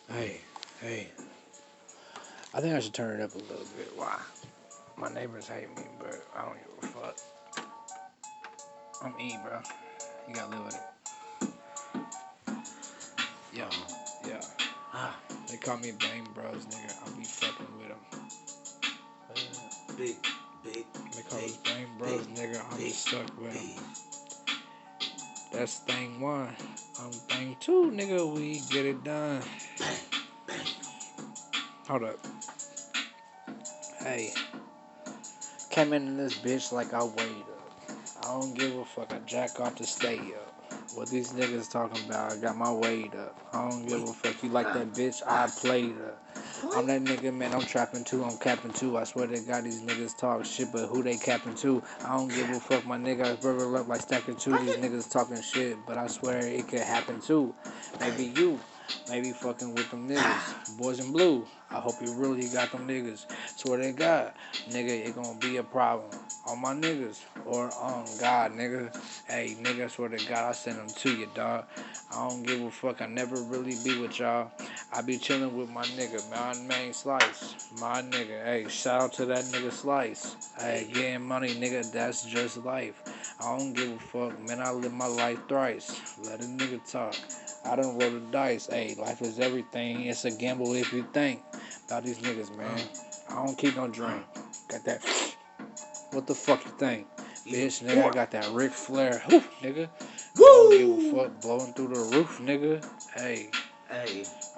Hey, hey. I think I should turn it up a little bit. Why? My neighbors hate me, but I don't give a fuck. I'm E, bro. You gotta live with it. Yeah, yeah. They call me Bang Bros, nigga. I be fucking with them. Big, big. They call us Bang Bros, nigga. I'm just stuck with them. That's thing one. I'm thing two, nigga. We get it done. Hold up. Hey. Came in this bitch like I weighed up. I don't give a fuck. I jack off to stay up. What these niggas talking about? I got my weight up. I don't give a fuck. You like that bitch? I played her. I'm that nigga, man. I'm trapping too. I'm capping too. I swear to God, these niggas talk shit, but who they capping to? I don't give a fuck. My nigga, I burger up like stacking two. These niggas talking shit, but I swear it could happen too. Maybe you. Maybe fucking with them niggas. Boys in blue. I hope you really got them niggas. Swear to God, nigga, it gonna be a problem. On my niggas. Or on God, nigga. Hey, nigga, swear to God, I send them to you, dog. I don't give a fuck. I never really be with y'all. I be chilling with my nigga, my main Slice. My nigga. Hey, shout out to that nigga Slice. Hey, getting money, nigga, that's just life. I don't give a fuck, man. I live my life thrice. Let a nigga talk. I done roll the dice. Hey, life is everything. It's a gamble if you think about these niggas, man. I don't keep no drink. Got that. What the fuck you think? Bitch, nigga, I got that Ric Flair. Whew, nigga. I don't give a fuck. Blowing through the roof, nigga. Hey.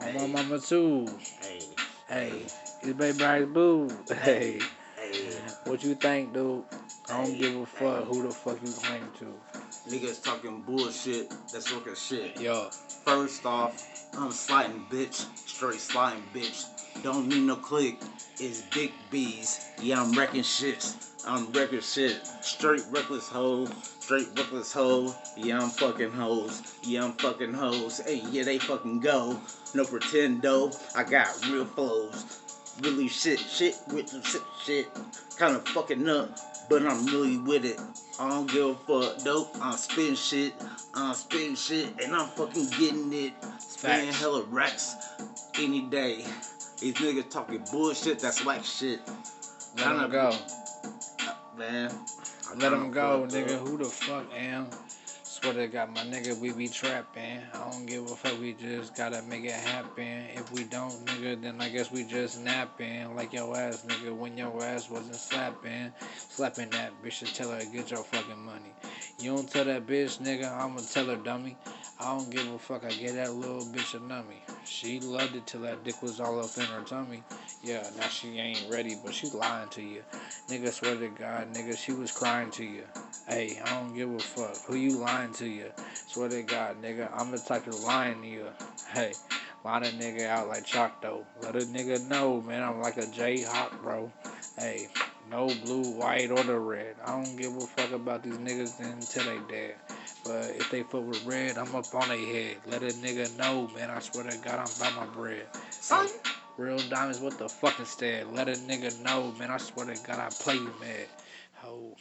I'm my mama too. Hey. It's baby Bryce Boo. Hey. What you think, dude? I don't give a fuck who the fuck you claim to. Niggas talking bullshit. That's looking shit. Yo. First off, I'm sliding bitch. Straight sliding bitch. Don't need no click. It's big B's. Yeah, I'm wrecking shit. I'm wrecking shit. Straight reckless hoe. Straight reckless hoe. Yeah, I'm fucking hoes. Yeah, I'm fucking hoes. Hey, yeah, they fucking go. No pretend though. I got real flows. Really shit with some shit. Kinda fucking up, but I'm really with it. I don't give a fuck, dope. I'm spitting shit, and I'm fucking getting it. Spending hella racks any day. These niggas talking bullshit, that's whack shit. Let them go. Man. Let them go, nigga. Who the fuck am? Swear to God, my nigga, we be trapping. I don't give a fuck, we just gotta make it happen. If we don't, nigga, then I guess we just napping. Like your ass, nigga, when your ass wasn't slapping. Slapping that bitch to tell her to get your fucking money. You don't tell that bitch, nigga, I'ma tell her, dummy. I don't give a fuck, I get that little bitch a nummy. She loved it till that dick was all up in her tummy. Yeah, now she ain't ready, but she lying to you. Nigga, swear to God, nigga, she was crying to you. Hey, I don't give a fuck. Who you lying to you? Swear to God, nigga, I'm the type of lying to you. Hey, line a nigga out like chalk though. Let a nigga know, man, I'm like a Jayhawk, bro. Hey, no blue, white, or the red. I don't give a fuck about these niggas until they dead. But if they fuck with red, I'm up on their head. Let a nigga know, man, I swear to God, I'm by my bread. Hey, real diamonds, what the fuck instead? Let a nigga know, man, I swear to God, I play you mad. Ho.